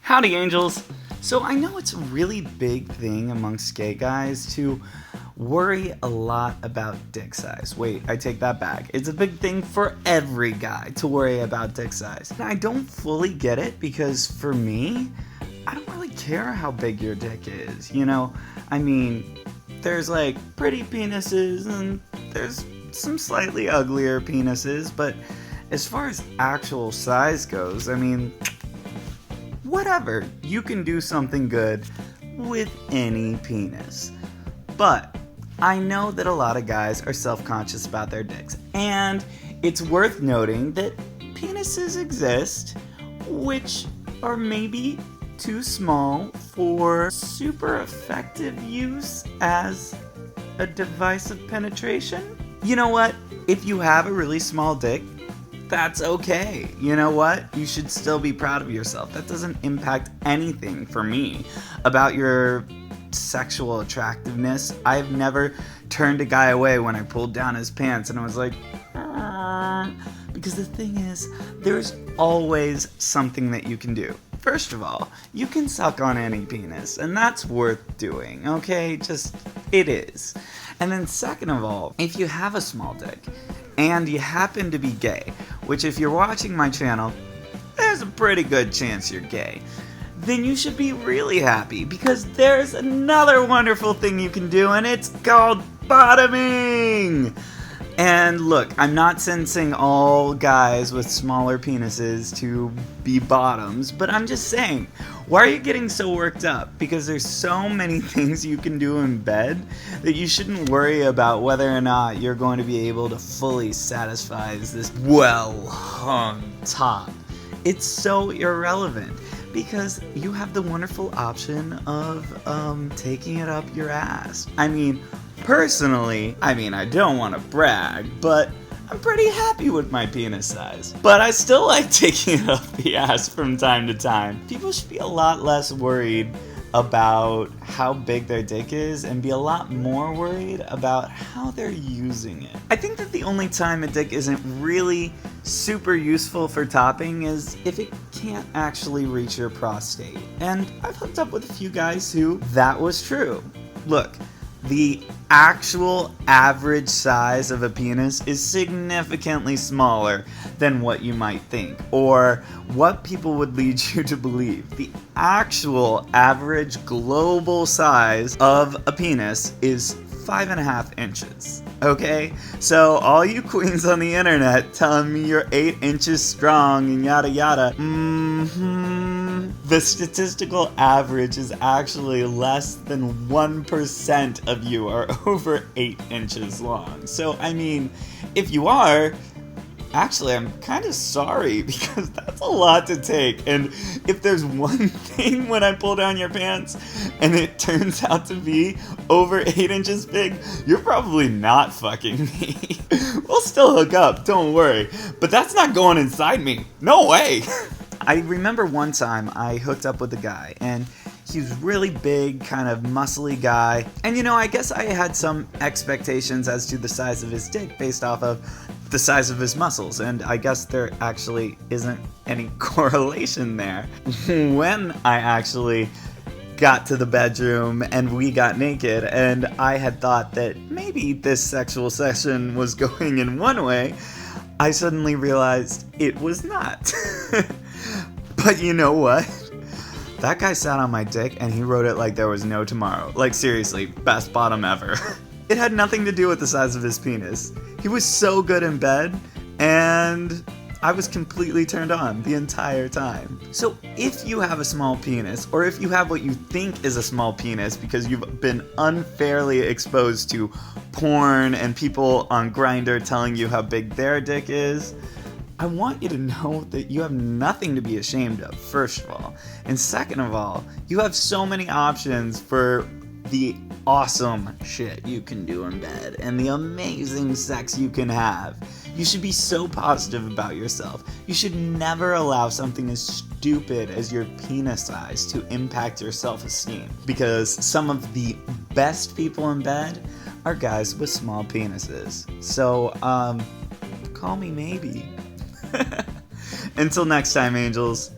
Howdy, angels. So I know it's a really big thing amongst gay guys to worry a lot about dick size. Wait, I take that back. It's a big thing for every guy to worry about dick size. And I don't fully get it because for me, I don't really care how big your dick is. You know, I mean, there's like pretty penises and there's some slightly uglier penises, but as far as actual size goes, I mean, whatever, you can do something good with any penis. But I know that a lot of guys are self-conscious about their dicks, and it's worth noting that penises exist which are maybe too small for super effective use as a device of penetration. You know what? If you have a really small dick, that's okay. You know what? You should still be proud of yourself. That doesn't impact anything for me about your sexual attractiveness. I've never turned a guy away when I pulled down his pants and I was like, because the thing is, there's always something that you can do. First of all, you can suck on any penis, and that's worth doing, okay? Just, it is. And then second of all, if you have a small dick, and you happen to be gay, which if you're watching my channel, there's a pretty good chance you're gay, then you should be really happy because there's another wonderful thing you can do and it's called bottoming! And look, I'm not sensing all guys with smaller penises to be bottoms, but I'm just saying, why are you getting so worked up? Because there's so many things you can do in bed that you shouldn't worry about whether or not you're going to be able to fully satisfy this well-hung top. It's so irrelevant because you have the wonderful option of taking it up your ass. I mean, personally, I don't want to brag, but I'm pretty happy with my penis size. But I still like taking it up the ass from time to time. People should be a lot less worried about how big their dick is and be a lot more worried about how they're using it. I think that the only time a dick isn't really super useful for topping is if it can't actually reach your prostate. And I've hooked up with a few guys who that was true. Look, the actual average size of a penis is significantly smaller than what you might think, or what people would lead you to believe. The actual average global size of a penis is 5.5 inches. Okay? So all you queens on the internet telling me you're 8 inches strong and yada yada, the statistical average is actually less than 1% of you are over 8 inches long. So, I mean, if you are, actually, I'm kind of sorry because that's a lot to take. And if there's one thing when I pull down your pants and it turns out to be over 8 inches big, you're probably not fucking me. We'll still hook up, don't worry. But that's not going inside me. No way. I remember one time I hooked up with a guy and he was really big, kind of muscly guy. And you know, I guess I had some expectations as to the size of his dick based off of the size of his muscles. And I guess there actually isn't any correlation there. When I actually got to the bedroom and we got naked and I had thought that maybe this sexual session was going in one way, I suddenly realized it was not. But you know what? That guy sat on my dick and he rode it like there was no tomorrow. Like seriously, best bottom ever. It had nothing to do with the size of his penis. He was so good in bed and I was completely turned on the entire time. So if you have a small penis, or if you have what you think is a small penis because you've been unfairly exposed to porn and people on Grindr telling you how big their dick is, I want you to know that you have nothing to be ashamed of, first of all. And second of all, you have so many options for the awesome shit you can do in bed and the amazing sex you can have. You should be so positive about yourself. You should never allow something as stupid as your penis size to impact your self-esteem. Because some of the best people in bed are guys with small penises. So, call me maybe. Until next time, angels.